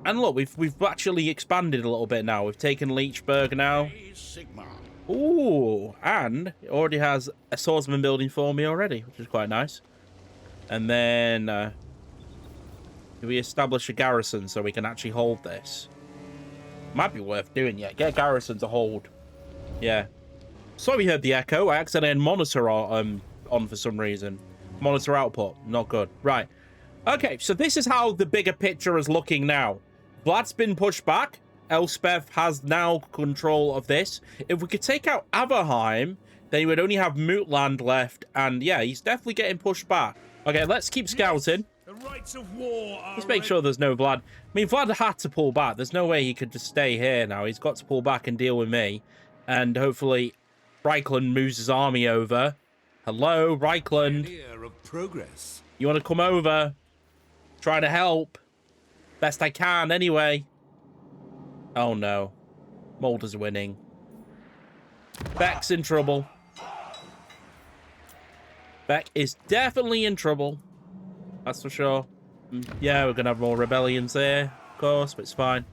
And look, we've actually expanded a little bit now. We've taken Leechburg now. Ooh, and it already has a swordsman building for me already, which is quite nice. And then do we establish a garrison so we can actually hold this? Might be worth doing, yeah. Get a garrison to hold. Yeah. Sorry we heard the echo. I accidentally had monitor on for some reason. Monitor output. Not good. Right. Okay, so this is how the bigger picture is looking now. Vlad's been pushed back. Elspeth has now control of this. If we could take out Averheim, then he would only have Mootland left. And yeah, he's definitely getting pushed back. Okay, let's keep scouting. The rights of war are Let's make sure there's no Vlad. I mean, Vlad had to pull back. There's no way he could just stay here now. He's got to pull back and deal with me. And hopefully, Reichland moves his army over. Hello, Reichland. of progress. You want to come over? Try to help. Best I can, anyway. Oh, no. Mulder's winning. Beck's in trouble. Beck is definitely in trouble. That's for sure. Yeah, we're going to have more rebellions there, of course, but it's fine.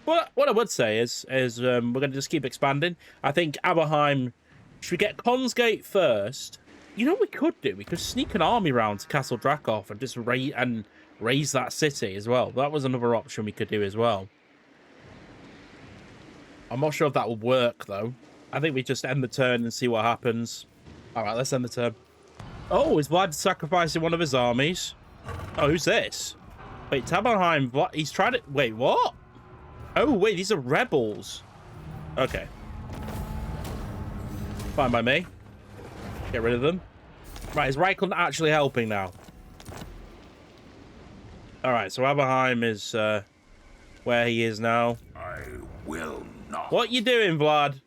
But what I would say is we're going to just keep expanding. I think Aberheim... Should we get Consgate first? You know what we could do? We could sneak an army round to Castle Drakov and just raise that city as well. That was another option we could do as well. I'm not sure if that would work, though. I think we just end the turn and see what happens. All right, let's end the turn. Oh, is Vlad sacrificing one of his armies? Oh, who's this? Wait, Tabenheim, what? He's trying to... Wait, what? Oh, wait, these are rebels. Okay. Fine by me. Get rid of them. Right, is Reichland actually helping now? All right, so Aberheim is where he is now. I will not. What you doing, Vlad?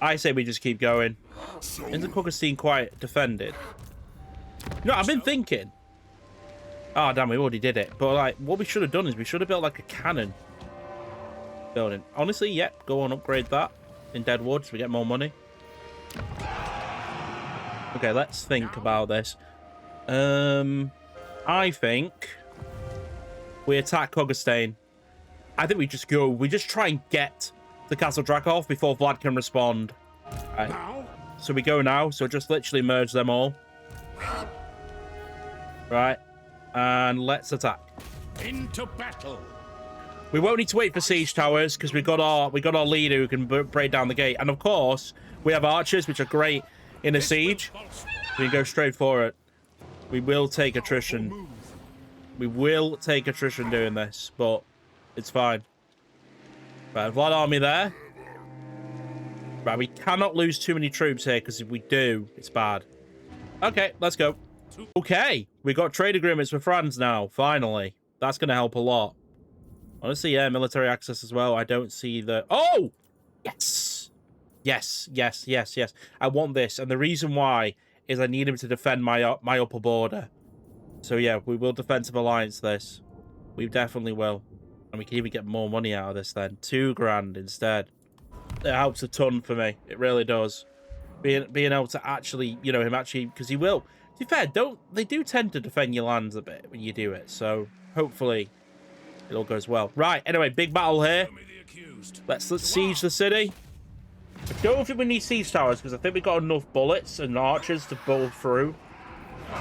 I say we just keep going. Isn't Kugelstein quite defended? No, I've been thinking. Oh, damn, we already did it. But, like, what we should have done is we should have built, like, a cannon building. Honestly, yep, go on, upgrade that in Deadwood so we get more money. Okay, let's think about this. I think we attack Kugelstein. I think we just go. We just try and get the Castle Drakov before Vlad can respond. Right. Now? So we go now. So just literally merge them all. Right. And let's attack. Into battle. We won't need to wait for siege towers because we got our leader who can break down the gate. And of course, we have archers, which are great in a siege. We can go straight for it. We will take attrition. We will take attrition doing this, but it's fine. Right, Vlad army there. Right, we cannot lose too many troops here because if we do, it's bad. Okay, let's go. Okay, we got trade agreements with France now, finally. That's going to help a lot. Honestly, yeah, military access as well. I don't see the... Oh! Yes! Yes, yes, yes, yes. I want this, and the reason why is I need him to defend my upper border. So, yeah, we will defensive alliance this. We definitely will. And we can even get more money out of this then. 2 grand instead. It helps a ton for me. It really does. Being able to actually, you know, him actually... Because he will... To be fair, they do tend to defend your lands a bit when you do it. So, hopefully, it all goes well. Right, anyway, big battle here. Let's siege the city. I don't think we need siege towers because I think we've got enough bullets and archers to bowl through.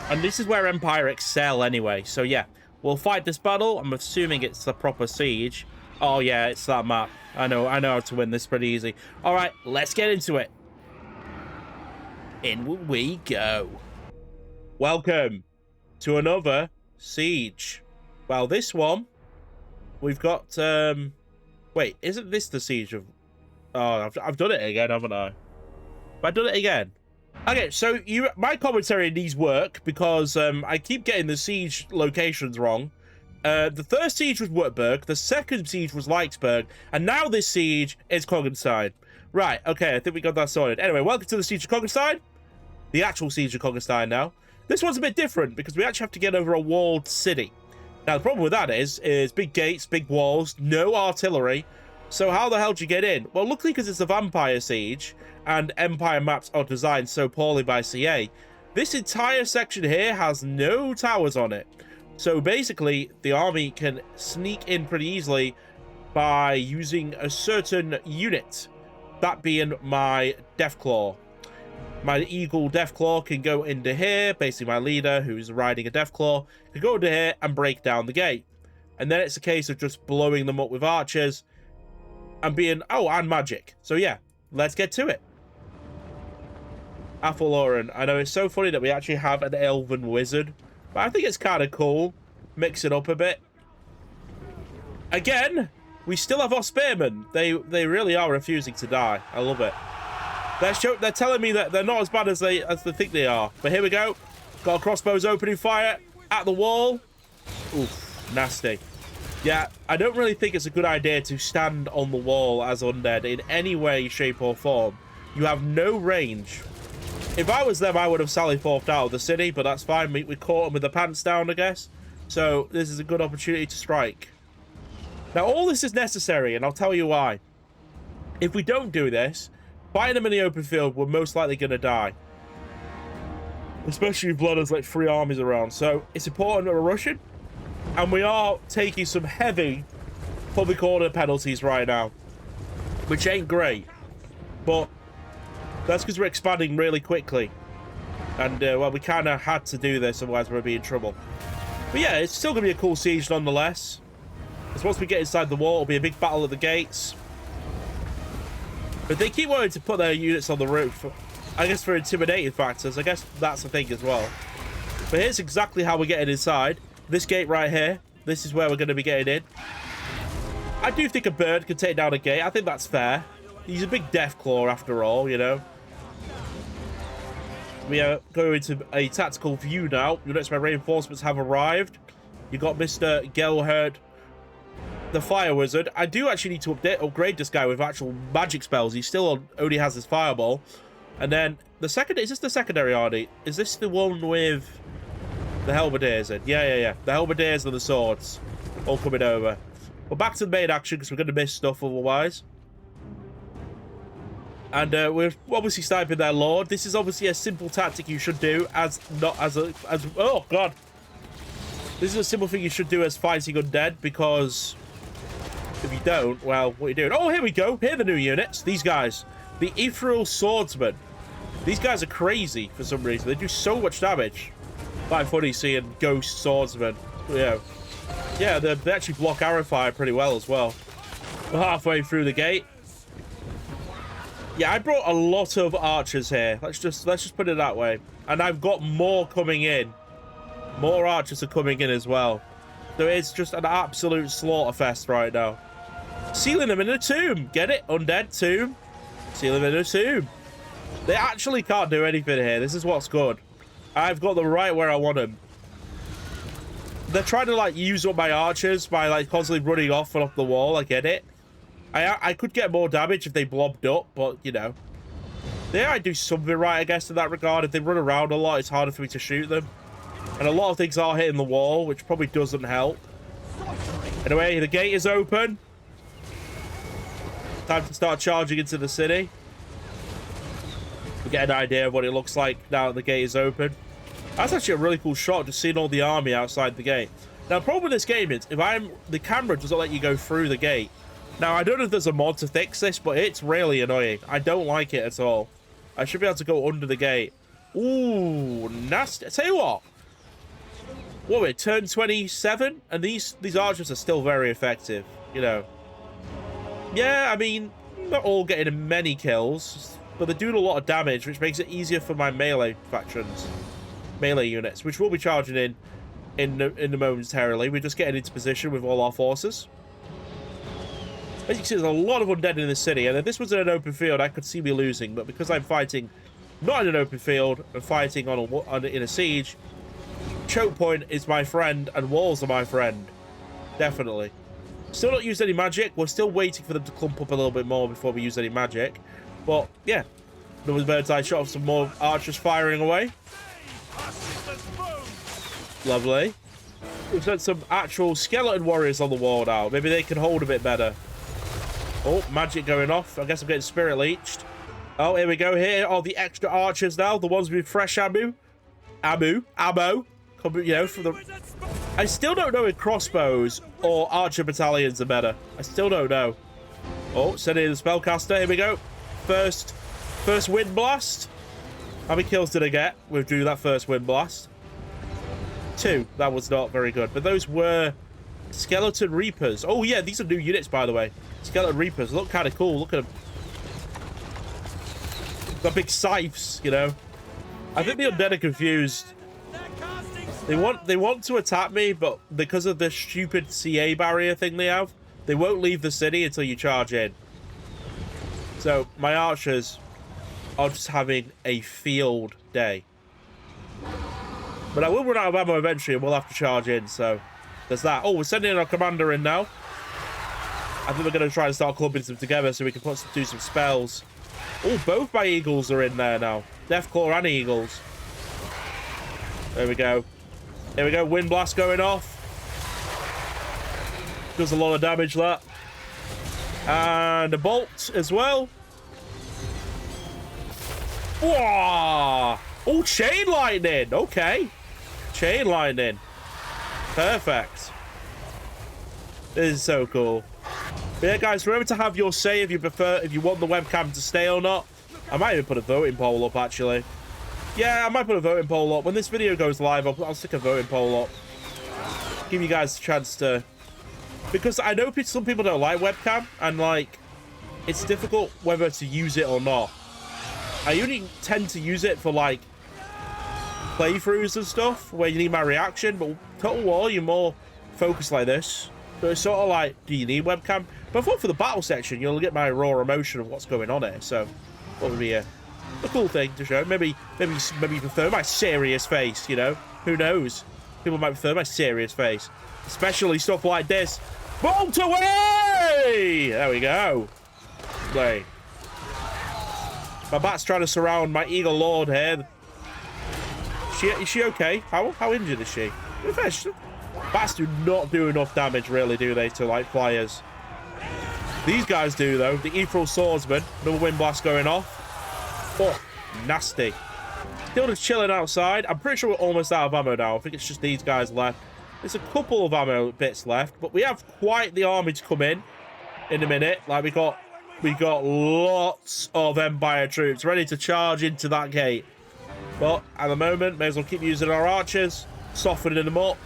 And this is where Empire excel anyway. So, yeah, we'll fight this battle. I'm assuming it's the proper siege. Oh, yeah, it's that map. I know how to win this pretty easy. All right, let's get into it. In we go. Welcome to another siege. Well, this one, we've got... Wait, isn't this the siege of... Oh, I've done it again, haven't I? Have I done it again? Okay, so my commentary needs work because I keep getting the siege locations wrong. The first siege was Württemberg, the second siege was Leipzig, and now this siege is Kogenstein. Right, okay, I think we got that sorted. Anyway, welcome to the siege of Kogenstein. The actual siege of Kogenstein now. This one's a bit different because we actually have to get over a walled city. Now, the problem with that is big gates, big walls, no artillery. So how the hell do you get in? Well, luckily because it's a vampire siege and Empire maps are designed so poorly by CA, this entire section here has no towers on it. So basically, the army can sneak in pretty easily by using a certain unit, that being my Deathclaw. My Eagle Deathclaw can go into here, basically my leader who's riding a Deathclaw, can go into here and break down the gate. And then it's a case of just blowing them up with archers and being, oh, and magic. So yeah, let's get to it. Athelloren. I know it's so funny that we actually have an elven wizard, but I think it's kind of cool. Mix it up a bit. Again, we still have our spearmen. They really are refusing to die. I love it. They're telling me that they're not as bad as they think they are. But here we go. Got our crossbows opening fire at the wall. Oof, nasty. Yeah, I don't really think it's a good idea to stand on the wall as undead in any way, shape, or form. You have no range. If I was them, I would have sally-forthed out of the city, but that's fine. We caught them with the pants down, I guess. So this is a good opportunity to strike. Now, all this is necessary, and I'll tell you why. If we don't do this, fighting them in the open field, we're most likely going to die. Especially if Blood has like 3 armies around. So it's important that we're rushing. And we are taking some heavy public order penalties right now. Which ain't great. But That's because we're expanding really quickly. And, well, we kind of had to do this, otherwise we'd be in trouble. But yeah, it's still going to be a cool siege nonetheless. Because once we get inside the wall, it'll be a big battle at the gates. But they keep wanting to put their units on the roof. I guess for intimidating factors. I guess that's the thing as well. But here's exactly how we're getting inside. This gate right here. This is where we're going to be getting in. I do think a bird could take down a gate. I think that's fair. He's a big Deathclaw after all, you know. We are going into a tactical view now. You'll notice my reinforcements have arrived. You got Mr. Gelherd, the Fire Wizard. I do actually need to upgrade this guy with actual magic spells. He still only has his Fireball. And then the second, is this the secondary army? Is this the one with the Halberdiers in? Yeah. The Halberdiers and the swords all coming over. Well, back to the main action because we're going to miss stuff otherwise. And we're obviously sniping their lord. This is obviously a simple tactic you should do oh god. This is a simple thing you should do as fighting undead, because if you don't, well, what are you doing? Oh, here we go. Here are the new units. These guys. The Ethereal Swordsmen. These guys are crazy for some reason. They do so much damage. Quite funny seeing Ghost Swordsmen. Yeah. Yeah, they actually block arrow fire pretty well as well. We're halfway through the gate. Yeah, I brought a lot of archers here. Let's just put it that way. And I've got more coming in. More archers are coming in as well. So it's just an absolute slaughter fest right now. Sealing them in a tomb. Get it? Undead tomb. Seal them in a tomb. They actually can't do anything here. This is what's good. I've got them right where I want them. They're trying to, like, use up my archers by, like, constantly running off and off the wall. I get it. I could get more damage if they blobbed up, but, you know. There I do something right, I guess, in that regard. If they run around a lot, it's harder for me to shoot them. And a lot of things are hitting the wall, which probably doesn't help. Anyway, the gate is open. Time to start charging into the city. We get an idea of what it looks like now that the gate is open. That's actually a really cool shot, just seeing all the army outside the gate. Now, the problem with this game is, the camera doesn't let you go through the gate. Now, I don't know if there's a mod to fix this, but it's really annoying. I don't like it at all. I should be able to go under the gate. Ooh, nasty. I tell you what. What, we're turn 27? And these archers are still very effective, you know. Yeah, I mean, not all getting many kills, but they're doing a lot of damage, which makes it easier for my melee factions. Melee units, which we'll be charging in the momentarily. We're just getting into position with all our forces. As you can see, there's a lot of undead in this city, and if this was in an open field, I could see me losing, but because I'm fighting not in an open field, and fighting in a siege, choke point is my friend, and walls are my friend. Definitely. Still not used any magic. We're still waiting for them to clump up a little bit more before we use any magic. But, yeah. Another bird's eye shot of some more archers firing away. Lovely. We've sent some actual skeleton warriors on the wall now. Maybe they can hold a bit better. Oh, magic going off. I guess I'm getting spirit leeched. Oh, here we go. Here are the extra archers now. The ones with fresh ammo. Ammo. You know, for the... I still don't know if crossbows or archer battalions are better. I still don't know. Oh, sending in the spellcaster. Here we go. First wind blast. How many kills did I get with doing that first wind blast? 2. That was not very good. But those were skeleton reapers. Oh, yeah. These are new units, by the way. Skeleton reapers. Look kind of cool. Look at them. Got big scythes, you know. I think the undead are confused. They want to attack me, but because of the stupid CA barrier thing they have, they won't leave the city until you charge in. So my archers are just having a field day. But I will run out of ammo eventually, and we'll have to charge in. So there's that. Oh, we're sending our commander in now. I think we're going to try and start clubbing them together so we can do some spells. Oh, both my eagles are in there now. Deathclaw and eagles. There we go. Here we go. Wind blast going off. Does a lot of damage, that. And a bolt as well. Whoa! Oh, chain lightning. Okay. Chain lightning. Perfect. This is so cool. But yeah, guys, remember to have your say if you want the webcam to stay or not. I might even put a voting poll up, actually. Yeah, I might put a voting poll up. When this video goes live, I'll stick a voting poll up. Give you guys a chance to... Because I know some people don't like webcam, and, like, it's difficult whether to use it or not. I only tend to use it for, like, playthroughs and stuff, where you need my reaction, but Total War, you're more focused like this. So it's sort of like, do you need webcam? But I thought for the battle section, you'll get my raw emotion of what's going on here, so what would be a cool thing to show. Maybe you prefer my serious face, you know? Who knows? People might prefer my serious face. Especially stuff like this. Bolt away! There we go. Play. My bat's trying to surround my Eagle Lord here. Is she okay? How injured is she? Bats do not do enough damage, really, do they, to, like, flyers? These guys do, though. The Ethereal Swordsman. Another wind blast going off. Oh, nasty. Still just chilling outside. I'm pretty sure we're almost out of ammo now. I think it's just these guys left. There's a couple of ammo bits left, but we have quite the army to come in a minute. Like, we got lots of Empire troops ready to charge into that gate. But at the moment, may as well keep using our archers, softening them up.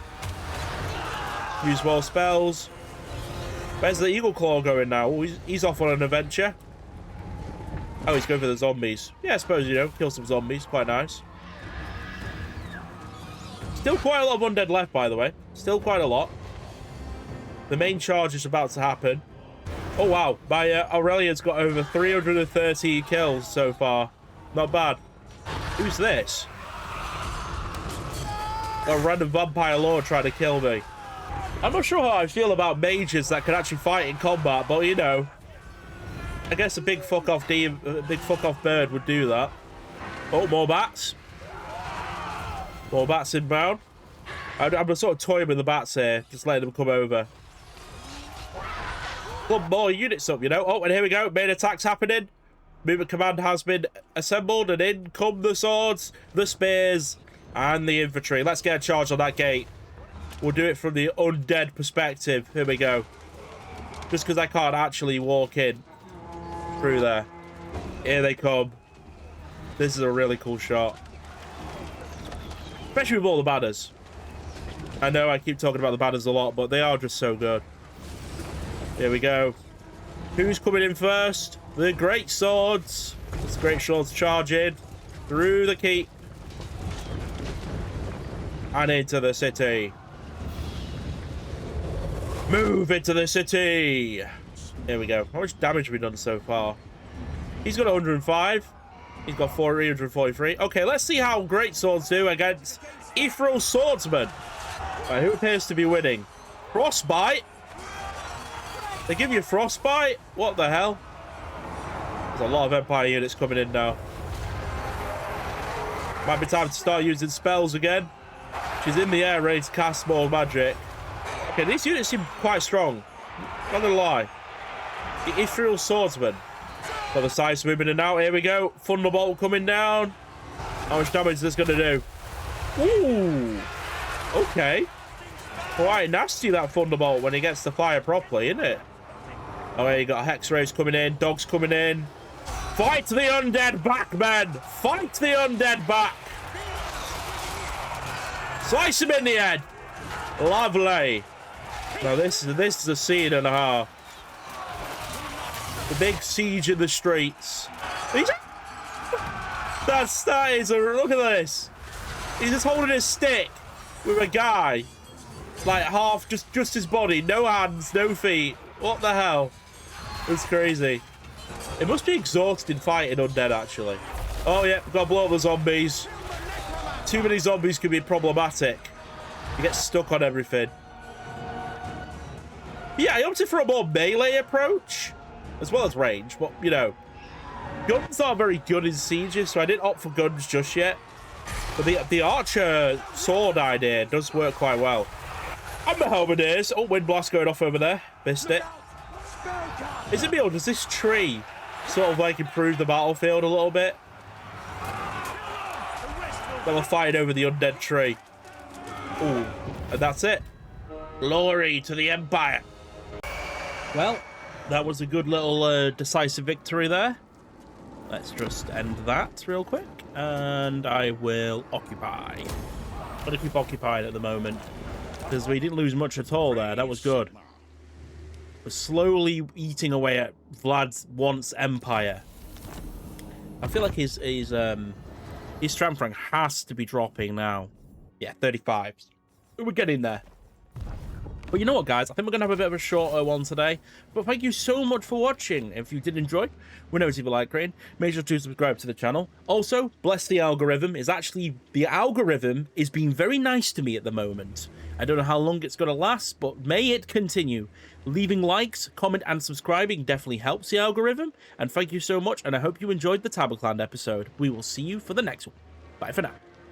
Use more spells. Where's the Eagle Claw going now? Oh, he's off on an adventure. Oh, he's going for the zombies. Yeah, I suppose, you know, kill some zombies. Quite nice. Still quite a lot of undead left, by the way. Still quite a lot. The main charge is about to happen. Oh, wow. My Aurelian's got over 330 kills so far. Not bad. Who's this? A random vampire lord trying to kill me. I'm not sure how I feel about mages that can actually fight in combat, but, you know, I guess a big fuck-off bird would do that. Oh, more bats. More bats inbound. I'm sort of toying with the bats here, just letting them come over. Got more units up, you know. Oh, and here we go. Main attacks happening. Movement command has been assembled, and in come the swords, the spears, and the infantry. Let's get a charge on that gate. We'll do it from the undead perspective. Here we go. Just because I can't actually walk in through there. Here they come. This is a really cool shot. Especially with all the banners. I know I keep talking about the banners a lot, but they are just so good. Here we go. Who's coming in first? The great swords. This great swords charging through the keep and into the city. Move into the city. Here we go. How much damage have we done so far? He's got 105. He's got 343. Okay, let's see how great swords do against Ethereal Swordsman. Right, who appears to be winning? Frostbite. They give you frostbite? What the hell? There's a lot of Empire units coming in now. Might be time to start using spells again. She's in the air ready to cast more magic. Okay, these units seem quite strong. Not gonna lie. The Ethereal Swordsman. Got the side swimming in now. Here we go. Thunderbolt coming down. How much damage is this gonna do? Ooh. Okay. Quite nasty, that Thunderbolt, when he gets to fire properly, isn't it? Oh, here you got Hex Rays coming in. Dogs coming in. Fight the undead back, man. Fight the undead back. Slice him in the head. Lovely. Now this is a scene and a half. The big siege in the streets. That is a look at this. He's just holding his stick with a guy. Like half just his body, no hands, no feet. What the hell? It's crazy. It must be exhausting fighting undead, actually. Oh yeah, we've got to blow up the zombies. Too many zombies can be problematic. You get stuck on everything. Yeah, I opted for a more melee approach, as well as range, but, you know, guns aren't very good in sieges, so I didn't opt for guns just yet. But the archer sword idea does work quite well. And the halberdiers. Oh, wind blast going off over there. Missed it. Is it me, or does this tree sort of like improve the battlefield a little bit? Then we're fighting over the undead tree. Ooh, and that's it. Glory to the Empire. Well, that was a good little decisive victory there. Let's just end that real quick, and I will occupy. I'm going to keep occupied at the moment, because we didn't lose much at all there. That was good. We're slowly eating away at Vlad's once empire. I feel like his strength rank has to be dropping now. Yeah, 35. We're getting there. But you know what, guys? I think we're going to have a bit of a shorter one today. But thank you so much for watching. If you did enjoy, we know if you like creating, make sure to subscribe to the channel. Also, bless the algorithm. The algorithm is being very nice to me at the moment. I don't know how long it's going to last, but may it continue. Leaving likes, comment, and subscribing definitely helps the algorithm. And thank you so much, and I hope you enjoyed the Talabecland episode. We will see you for the next one. Bye for now.